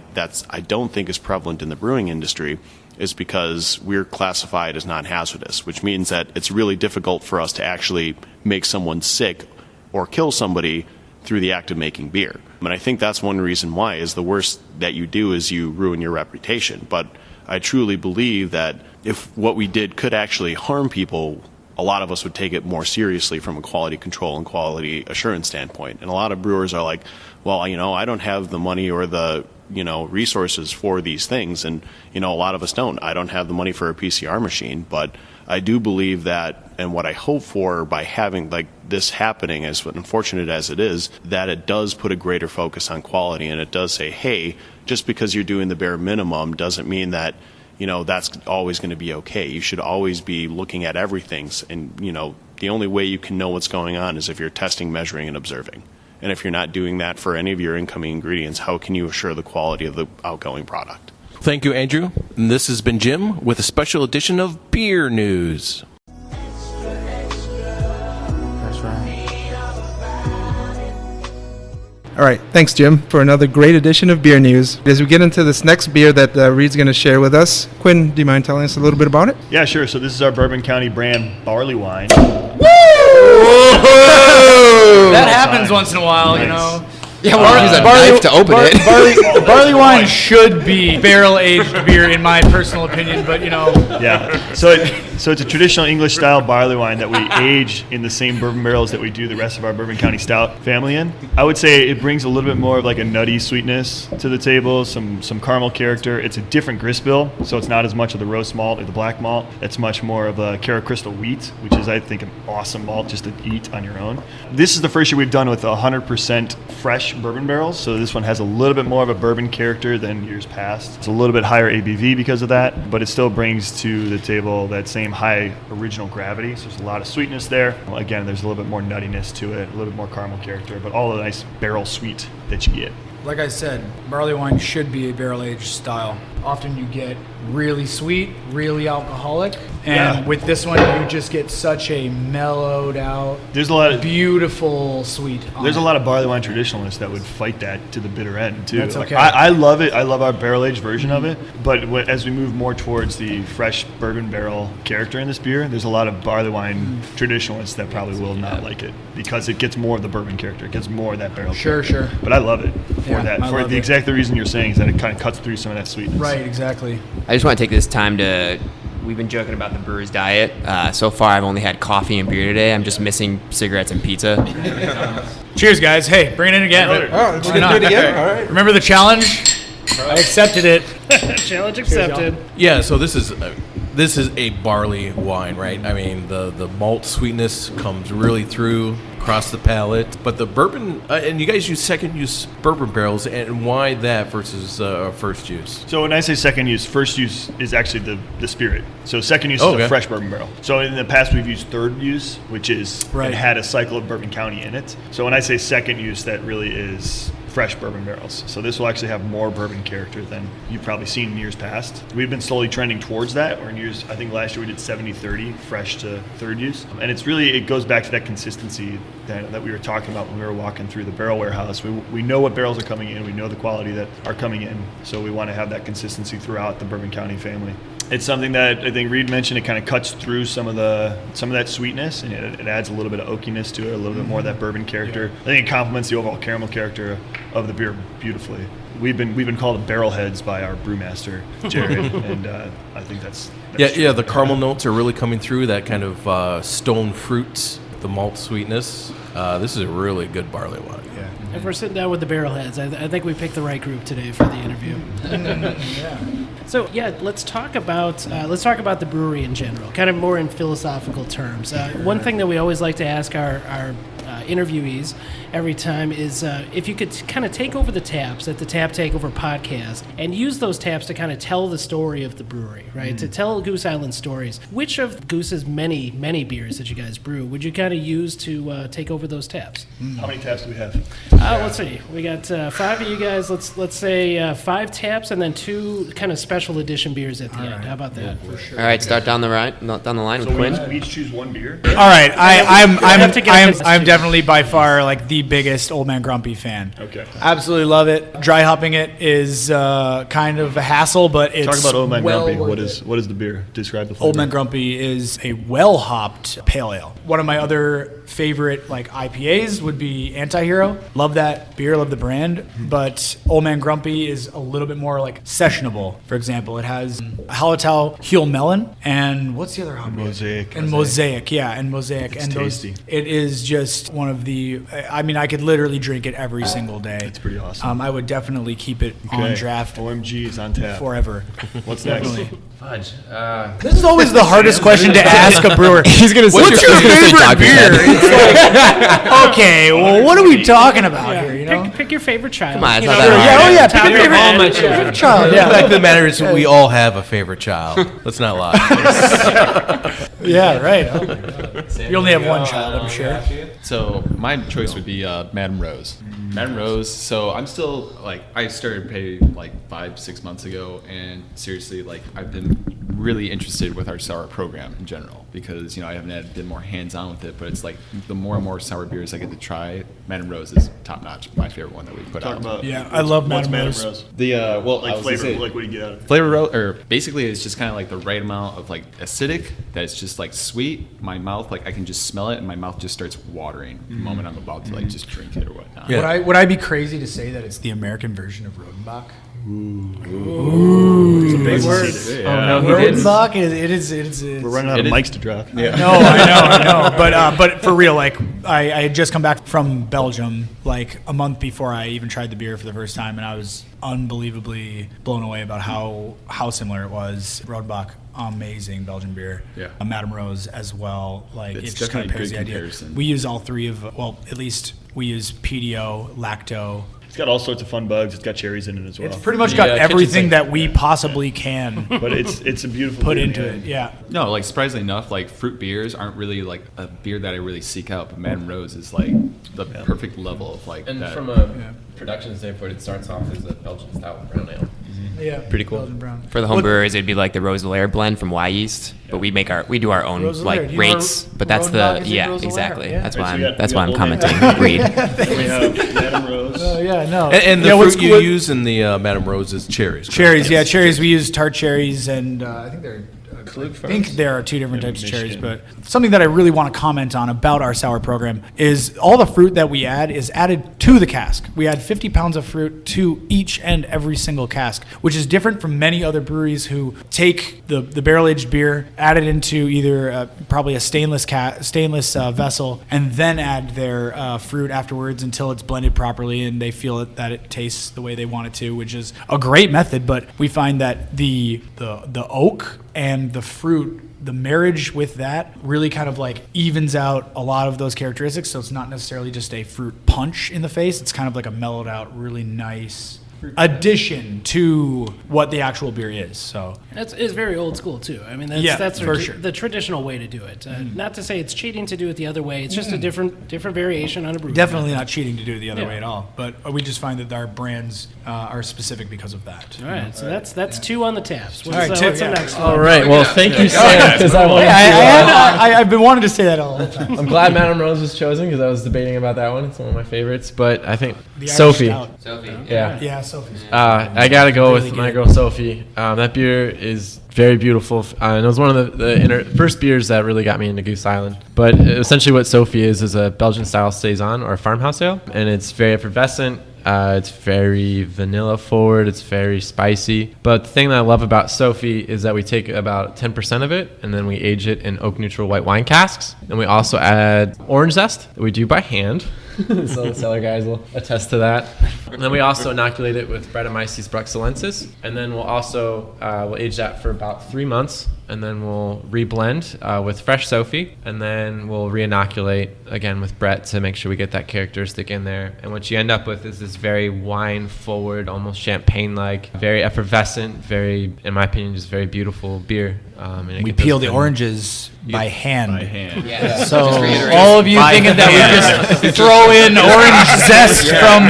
I don't think is prevalent in the brewing industry is because we're classified as non-hazardous, which means that it's really difficult for us to actually make someone sick or kill somebody through the act of making beer. And I think that's one reason why is the worst that you do is you ruin your reputation. But I truly believe that if what we did could actually harm people, a lot of us would take it more seriously from a quality control and quality assurance standpoint. And a lot of brewers are like, well, I don't have the money or the resources for these things. And, a lot of us don't. I don't have the money for a PCR machine, but I do believe that, and what I hope for by having this happening, as unfortunate as it is, that it does put a greater focus on quality, and it does say, hey, just because you're doing the bare minimum doesn't mean that, that's always going to be okay. You should always be looking at everything, and, the only way you can know what's going on is if you're testing, measuring, and observing. And if you're not doing that for any of your incoming ingredients, how can you assure the quality of the outgoing product? Thank you, Andrew. And this has been Jim with a special edition of Beer News. All right, thanks, Jim, for another great edition of Beer News. As we get into this next beer that Reed's going to share with us, Quinn, do you mind telling us a little bit about it? Yeah, sure. So this is our Bourbon County brand barley wine. That happens once in a while, Nice. Yeah, we'll use a knife to open it. Barley wine should be barrel-aged beer, in my personal opinion, but Yeah. So it's a traditional English-style barley wine that we age in the same bourbon barrels that we do the rest of our Bourbon County Stout family in. I would say it brings a little bit more of a nutty sweetness to the table, some caramel character. It's a different grist bill, so it's not as much of the roast malt or the black malt. It's much more of a Cara Crystal wheat, which is, I think, an awesome malt just to eat on your own. This is the first year we've done with 100% fresh bourbon barrels, so this one has a little bit more of a bourbon character than years past. It's a little bit higher ABV because of that, but it still brings to the table that same high original gravity, so there's a lot of sweetness there. Again, there's a little bit more nuttiness to it, a little bit more caramel character, but all the nice barrel sweet that you get. like I said, barley wine should be a barrel-aged style. Often you get really sweet, really alcoholic, and with this one you just get such a mellowed out, there's a lot of beautiful sweet. There's a lot of barley wine traditionalists that would fight that to the bitter end too. That's okay. I love it. I love our barrel-aged version of it. But as we move more towards the fresh bourbon barrel character in this beer, there's a lot of barley wine traditionalists that probably will not like it because it gets more of the bourbon character. It gets more of that barrel character. But I love it for that. For the exact reason you're saying is that it kind of cuts through some of that sweetness. Right, exactly. I just want to take this time to, we've been joking about the brewer's diet. So far I've only had coffee and beer today. I'm just missing cigarettes and pizza. Cheers, guys. Hey, bring it in again. Oh, it's going to do it again? All right. Remember the challenge? I accepted it. Challenge accepted. Yeah, so this is a barley wine, right? I mean, the malt sweetness comes really through across the palate, but the bourbon, and you guys use second use bourbon barrels, and why that versus first use? So when I say second use, first use is actually the spirit. So second use is a fresh bourbon barrel. So in the past we've used third use, which is it had a cycle of Bourbon County in it. So when I say second use, that really is fresh bourbon barrels. So this will actually have more bourbon character than you've probably seen in years past. We've been slowly trending towards that. We're in years, I think last year we did 70-30 fresh to third use. And it's really, it goes back to that consistency that we were talking about when we were walking through the barrel warehouse. We know what barrels are coming in. We know the quality that are coming in. So we want to have that consistency throughout the Bourbon County family. It's something that I think Reed mentioned. It kind of cuts through some of that sweetness, and it adds a little bit of oakiness to it, a little bit more of that bourbon character. I think it complements the overall caramel character of the beer beautifully. We've been called barrel heads by our brewmaster Jared, and I think that's true. The caramel notes are really coming through. That kind of stone fruits, the malt sweetness. This is a really good barley wine. Yeah. If we're sitting down with the barrel heads, I think we picked the right group today for the interview. So let's talk about the brewery in general, kind of more in philosophical terms. One thing that we always like to ask our interviewees every time is if you could kind of take over the taps at the Tap Takeover podcast and use those taps to kind of tell the story of the brewery, right? To tell Goose Island stories. Which of Goose's many beers that you guys brew would you kind of use to take over those taps? How many taps do we have? Let's see. We got 5 of you guys. Let's say 5 taps and then 2 kind of special edition beers at the end. How about that? All right, start down the line with Quinn. We each choose one beer. All right, I'm question. definitely by far like the biggest Old Man Grumpy fan. Okay. Absolutely love it. Dry hopping it is kind of a hassle, but it's Talk about Old Man well Grumpy. worth What is the beer? Describe the flavor. Old Man Grumpy is a well-hopped pale ale. One of my other favorite like IPAs would be Anti-Hero. Love that beer, love the brand, but Old Man Grumpy is a little bit more like sessionable. For example, it has Hallertau Heel Melon and what's the other hop? Mosaic. And Mosaic, yeah, and Mosaic. It's and tasty. It is just one of the, I mean, I could literally drink it every single day. It's pretty awesome. I would definitely keep it on draft OMG is on tap. forever. What's next? Fudge. This is always the hardest question to ask a brewer. He's gonna say, What's your he's gonna say favorite Dogfish beer? Head. It's like, okay, well, what are we talking about here? You know? Pick your favorite child. Come on, it's You not know, that hard. Yeah, oh yeah, Top pick your of your favorite, head. pick your favorite child. The Yeah, fact of the matter is we all have a favorite child. Let's not lie. yeah, right. Oh my God. You only have one child, I'm sure. So my choice would be Madame Rose. Madame Rose. So I'm still like, I started paying like 5-6 months ago, and seriously, like I've been really interested with our sour program in general because I haven't been more hands-on with it, but it's like the more and more sour beers I get to try, Madame Rose is top notch. My favorite one that we put out. Yeah, I love What's Madame Madame Rose. Rose? The well, I Like was flavor, gonna say, like what do you get out of it? Flavor Rose, or basically it's just kind of like the right amount of like acidic that it's just like sweet. My mouth, like I can just smell it, and my mouth just starts watering the moment I'm about to like just drink it or whatnot. Yeah. Would I be crazy to say that it's the American version of Rodenbach? Big word. Yeah. Rodenbach is We're running out of mics to drop. Yeah. No, I know. But for real, like I had just come back from Belgium like a month before I even tried the beer for the first time, and I was unbelievably blown away about how similar it was. Rodenbach, amazing Belgian beer. Yeah. Madame Rose as well. Like It's it just kind of definitely pairs a the good idea. comparison. We use all 3 of at least we use PDO, lacto. It's got all sorts of fun bugs. It's got cherries in it as well. It's pretty much got Yeah, everything kitchen that we possibly can but it's a beautiful put beer into the it. end. Yeah. No, like surprisingly enough, like fruit beers aren't really like a beer that I really seek out, but Madame Rose is like the perfect level of like And that. from a production standpoint, it starts off as a Belgian style brown ale. Yeah. Pretty cool. Belgian brown. For the home brewers, it'd be like the Roselaire blend from Y Yeast, but we do our own Roselaire. like Do you rates. know But that's Rodenbach the is in Roselaire? exactly. Yeah. That's Right, why so we I'm got- that's we why got I'm Old Man commenting. Reed. We have Madame Rose. Oh yeah, no. And the yeah, what's fruit you cool- use in the Madame Rose is cherries. correct? Cherries, yeah, cherries. We use tart cherries, and I think they're. I think there are 2 different Yeah, types of cherries, Michigan. but something that I really want to comment on about our sour program is all the fruit that we add is added to the cask. We add 50 pounds of fruit to each and every single cask, which is different from many other breweries who take the barrel-aged beer, add it into either probably a stainless vessel, and then add their fruit afterwards until it's blended properly and they feel that it tastes the way they want it to, which is a great method. But we find that the oak and the fruit, the marriage with that really kind of like evens out a lot of those characteristics. So it's not necessarily just a fruit punch in the face. It's kind of like a mellowed out, really nice addition to what the actual beer is. So It's very old school too. I mean, Yeah, that's for sure. the traditional way to do it. Not to say it's cheating to do it the other way. It's just a different variation on a brew. definitely not cheating to do it the other Yeah. way at all. But we just find that our brands are specific because of that. All right, so that's 2 on the taps. What's, right, 2, what's yeah. the next one? All right. Well, thank you, Sam, because I wanted to. I've been wanting to say that all the time. I'm glad Madame Rose was chosen because I was debating about that one. It's one of my favorites, but I think The Irish Sophie. Stout. Sophie. Yeah. Yeah, Sophie's. I gotta go Really with my good. girl Sophie. That beer is very beautiful, and it was one of the first beers that really got me into Goose Island. But essentially, what Sophie is a Belgian-style saison or farmhouse ale, and it's very effervescent. It's very vanilla forward. It's very spicy. But the thing that I love about Sophie is that we take about 10% of it and then we age it in oak neutral white wine casks. And we also add orange zest that we do by hand. So the cellar guys will attest to that. And then we also inoculate it with Brettanomyces bruxellensis. And then we'll also we'll age that for about 3 months and then we'll reblend with fresh Sophie, and then we'll re-inoculate again with Brett to make sure we get that characteristic in there. And what you end up with is this very wine-forward, almost champagne-like, very effervescent, very, in my opinion, just very beautiful beer. And We peel the oranges by hand. Yeah. So all of you thinking that we just throw in orange zest from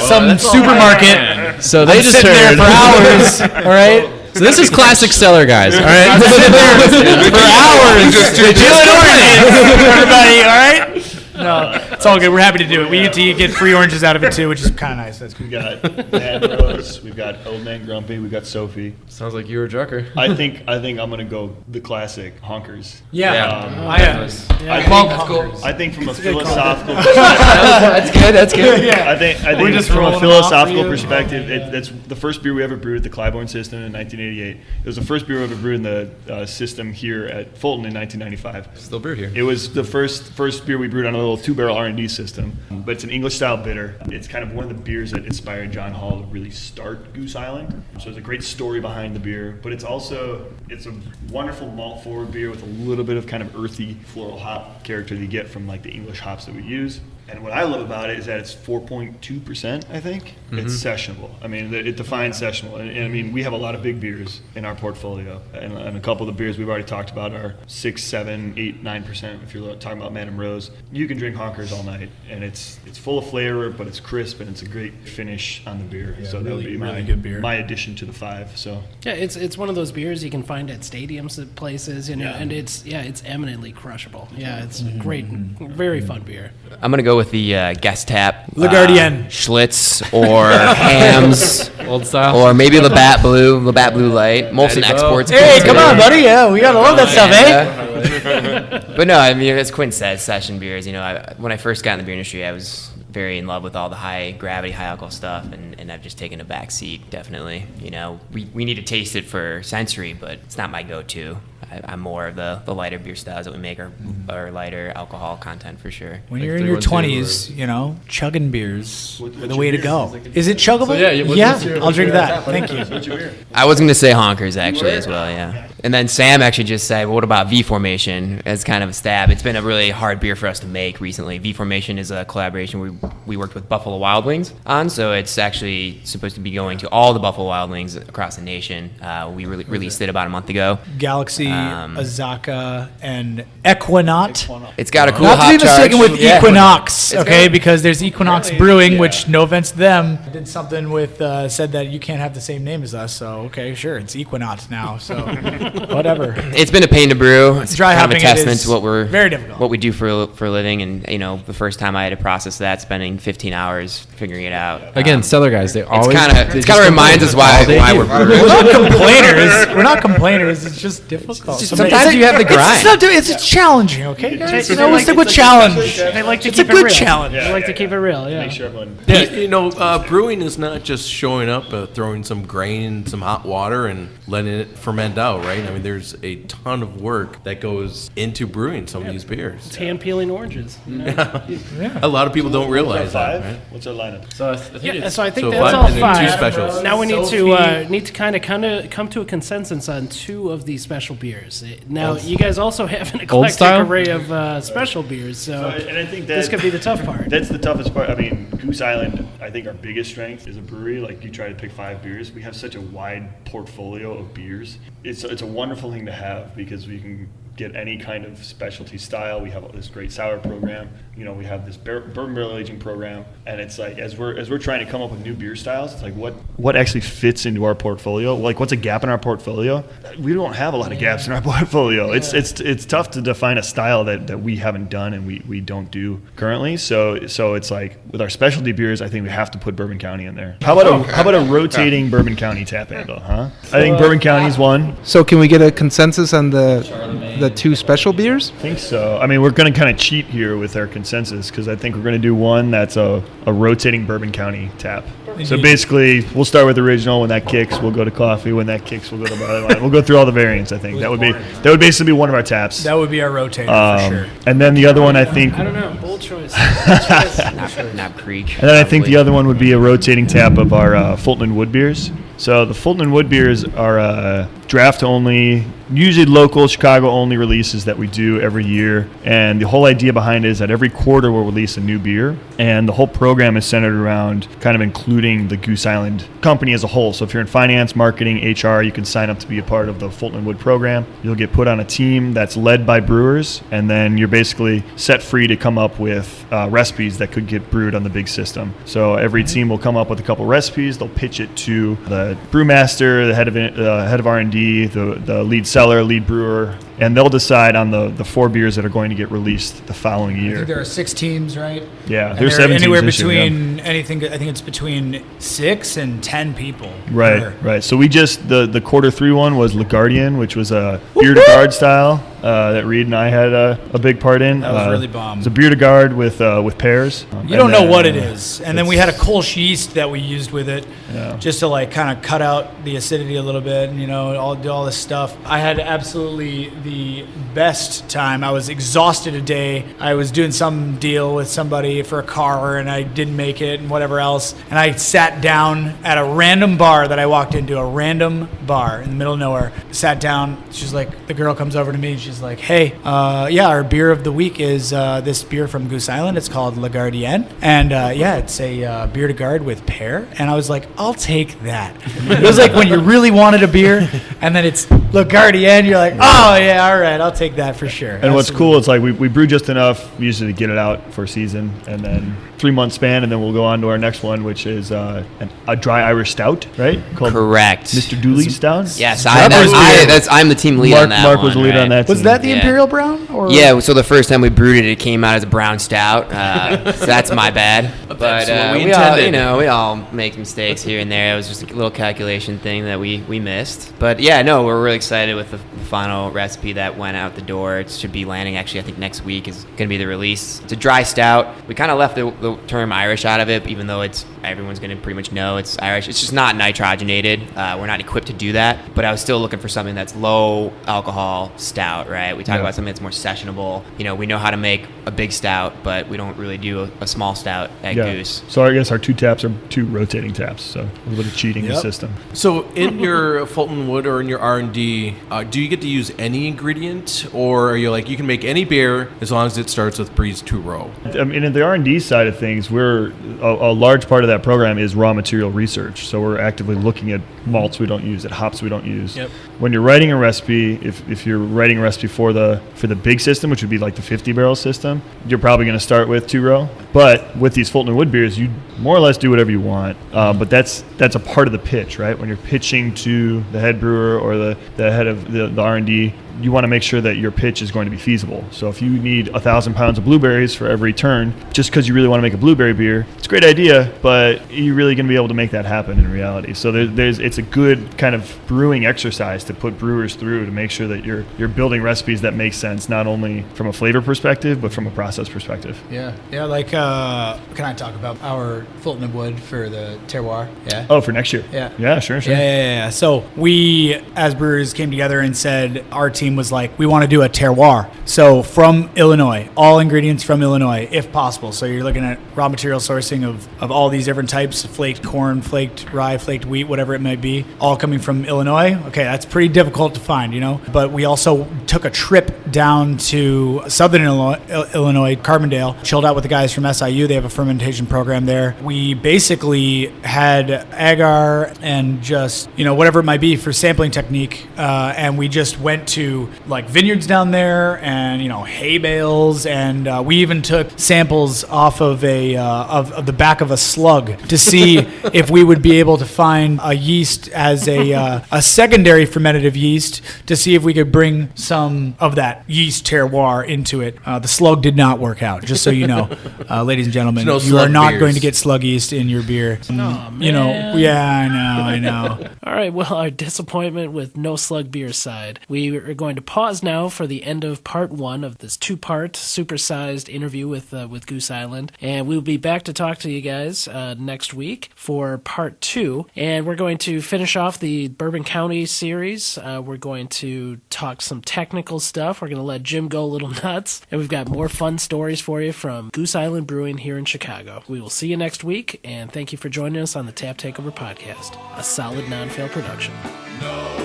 some supermarket. So they just sitting there for hours, all right? So this is classic cellar, guys. All right, I'm sitting there for hours. Peeling oranges, everybody, all right? No, it's all good. We're happy to do it. We get to get free oranges out of it too, which is kind of nice. That's We got Mad Rose, we've got Old Man Grumpy, we've got Sophie. Sounds like you were a Drucker. I think I'm gonna go the classic Honkers. I think from a philosophical That's good. I think from a philosophical perspective, that's the first beer we ever brewed at the Clybourne system in 1988. It was the first beer we ever brewed in the system here at Fulton in 1995. Still brewed here. It was the first beer we brewed on a little 2-barrel R&D system, but it's an English style bitter. It's kind of one of the beers that inspired John Hall to really start Goose Island. So there's a great story behind the beer, but it's a wonderful malt forward beer with a little bit of kind of earthy floral hop character that you get from like the English hops that we use. And what I love about it is that it's 4.2%, I think. It's sessionable. I mean, it defines sessionable. And I mean, we have a lot of big beers in our portfolio. And a couple of the beers we've already talked about are 6, 7, 8, 9%. If you're talking about Madame Rose, you can drink Honkers all night. And it's full of flavor, but it's crisp, and it's a great finish on the beer. So that would be good beer. my addition to the 5. So Yeah, it's one of those beers you can find at stadiums at places, and it's eminently crushable. Yeah, it's great, very fun beer. I'm going to go with the Guest Tap. Le Gardien. Schlitz or Hams. Old style. Or maybe Labatt Blue Light. Molson Natty Exports. Hey, come on, buddy. Yeah, we gotta love that stuff, eh? But no, I mean, as Quinn says, session beers, when I first got in the beer industry, I was very in love with all the high gravity, high alcohol stuff, and I've just taken a back seat, definitely. We need to taste it for sensory, but it's not my go-to. I'm more of the lighter beer styles that we make are lighter alcohol content for sure. When you're in your 20s, chugging beers are the way to go. Is it chuggable? So I'll drink that. Thank you. I was going to say Honkers, actually, as well, yeah. And then Sam actually just said, well, what about V-Formation as kind of a stab? It's been a really hard beer for us to make recently. V-Formation is a collaboration we worked with Buffalo Wild Wings on, so it's actually supposed to be going to all the Buffalo Wild Wings across the nation. We released it about a month ago. Galaxy, Azaka, and Equinaut. It's got a cool Not hop to be mistaken charge. with Yeah. Equinox, okay? Because there's Equinox Brewing, which, no offense to them, did something with, said that you can't have the same name as us. So, okay, sure, it's Equinaut now. So, whatever. It's been a pain to brew. It's Dry kind of a hopping, it testament is to very difficult. what we do for a living. And the first time I had to process that, spending 15 hours figuring it out. Again, cellar guys, they always. It kind of reminds us why we're brewing. We're not complainers. We're not complainers. It's just difficult. Sometimes you have the grind. It's challenging, okay, guys? They We'll stick with challenge. They like to It's a keep it good real. challenge. They like to keep it real, yeah. make sure everyone Brewing is not just showing up, throwing some grain, some hot water, and letting it ferment out, right? I mean, there's a ton of work that goes into brewing some of these beers. It's hand peeling oranges. A lot of people don't realize that, 5? right? What's our lineup? So I think Yeah, so I think So that's 5 all and then 2 5. specials. Now we need to kind of come to a consensus on 2 of these special beers. Now you guys also have an eclectic style? array of special beers, so And I think this could be the tough part. That's the toughest part. I mean, Goose Island, I think our biggest strength is a brewery. Like, you try to pick 5 beers. We have such a wide portfolio of beers. It's a wonderful thing to have because we can get any kind of specialty style. We have this great sour program. We have this bourbon barrel aging program, and it's like as we're trying to come up with new beer styles, it's like what actually fits into our portfolio. Like, what's a gap in our portfolio? We don't have a lot of gaps in our portfolio. It's tough to define a style that we haven't done and we don't do currently. So it's like with our specialty beers, I think we have to put Bourbon County in there. How about a rotating Bourbon County tap handle? Huh? I think Bourbon County's one. So can we get a consensus on the 2 special beers? I think so. I mean, we're going to kind of cheat here with our consensus because I think we're going to do one that's a rotating Bourbon County tap. So basically, we'll start with original. When that kicks, we'll go to coffee. When that kicks, we'll go to barleywine. We'll go through all the variants. I think that would basically be one of our taps. That would be our rotator for sure. And then the other one, I think. I don't know, bold choice. Knob Creek. And then I think the other one would be a rotating tap of our Fulton and Wood beers. So the Fulton and Wood beers are draft only usually local Chicago-only releases that we do every year. And the whole idea behind it is that every quarter we'll release a new beer. And the whole program is centered around kind of including the Goose Island company as a whole. So if you're in finance, marketing, HR, you can sign up to be a part of the Fulton & Wood program. You'll get put on a team that's led by brewers, and then you're basically set free to come up with recipes that could get brewed on the big system. So every team will come up with a couple recipes. They'll pitch it to the brewmaster, the head of R&D, the lead seller, lead brewer, and they'll decide on the 4 beers that are going to get released the following year. I think there are 6 teams, right? Yeah, and there's 7 anywhere teams between anything. I think it's between 6 and 10 people. Right. So we just the quarter 3 one was Le Gardien, which was a beer to guard style that Reed and I had a big part in. That was really bomb. It's a beer to guard with pears. You don't know what it is, and then we had a Kolsch yeast that we used with it, just to like kind of cut out the acidity a little bit, and do all this stuff. I had absolutely the best time. I was exhausted a day. I was doing some deal with somebody for a car, and I didn't make it, and whatever else. And I sat down at a random bar that I walked into, a random bar in the middle of nowhere. Sat down. She's like, the girl comes over to me, and she's like, "Hey, our beer of the week is this beer from Goose Island. It's called Le Gardien, and it's a beer to guard with pear." And I was like, "I'll take that." It was like when you really wanted a beer, and then it's Le Gardien. You're like, "Oh yeah, all right, I'll take that for sure." And what's cool is like we brew just enough usually to get it out for a season, and then 3-month span, and then we'll go on to our next one, which is a dry Irish stout, right? Called Correct. Mr. Dooley's Stout. Yes, I'm the team lead on that. Mark was the lead on that. Was that the Imperial Brown? Or? Yeah. So the first time we brewed it, it came out as a brown stout. So that's my bad. But we all make mistakes here and there. It was just a little calculation thing that we missed. But we're really excited with the final recipe that went out the door. It should be landing actually. I think next week is going to be the release. It's a dry stout. We kind of left the term Irish out of it, even though everyone's going to pretty much know it's Irish. It's just not nitrogenated. We're not equipped to do that. But I was still looking for something that's low alcohol stout, right? We talk about something that's more sessionable. We know how to make a big stout, but we don't really do a small stout at Goose. So I guess our 2 taps are 2 rotating taps, so a little bit of cheating the system. So in your Fulton Wood or in your R&D, do you get to use any ingredient, or are you like, you can make any beer as long as it starts with Breeze 2-row? I mean, in the R&D side of things, we're a large part of that program is raw material research. So we're actively looking at malts we don't use, at hops we don't use. Yep. When you're writing a recipe, if you're writing a recipe for the big system, which would be like the 50 barrel system, you're probably going to start with 2-row. But with these Fulton & Wood beers, you more or less do whatever you want. But that's a part of the pitch, right? When you're pitching to the head brewer or the head of the R&D, you want to make sure that your pitch is going to be feasible. So if you need 1,000 pounds of blueberries for every turn, just because you really want to make a blueberry beer, it's a great idea, but you're really going to be able to make that happen in reality. So it's a good kind of brewing exercise to put brewers through to make sure that you're building recipes that make sense, not only from a flavor perspective, but from a process perspective. Yeah. Like, can I talk about our Fulton & Wood for the terroir? Yeah. Oh, for next year? Yeah. Yeah, sure. Yeah. So we, as brewers, came together and said, our team was like, we want to do a terroir. So from Illinois, all ingredients from Illinois, if possible. So you're looking at raw material sourcing of all these different types, flaked corn, flaked rye, flaked wheat, whatever it might be, all coming from Illinois. Okay, that's pretty difficult to find, But we also took a trip down to southern Illinois, Carbondale, chilled out with the guys from SIU. They have a fermentation program there. We basically had agar and just, whatever it might be for sampling technique. And we just went to like vineyards down there and, hay bales. And we even took samples off of of the back of a slug to see if we would be able to find a yeast as a secondary fermentative yeast to see if we could bring some of that yeast terroir into it. The slug did not work out, just so you know. Ladies and gentlemen, you are not going to get slug yeast in your beer. I know. All right, well, our disappointment with no slug beer aside, we are going to pause now for the end of part 1 of this 2-part supersized interview with Goose Island, and we'll be back to talk to you guys next week for part 2, and we're going to finish off the Bourbon County series. We're going to talk some technical stuff. We're going to let Jim go a little nuts, and we've got more fun stories for you from Goose Island Brewing here in Chicago. We will see you next week, and thank you for joining us on the Tap Takeover Podcast, a solid non-fail production. No.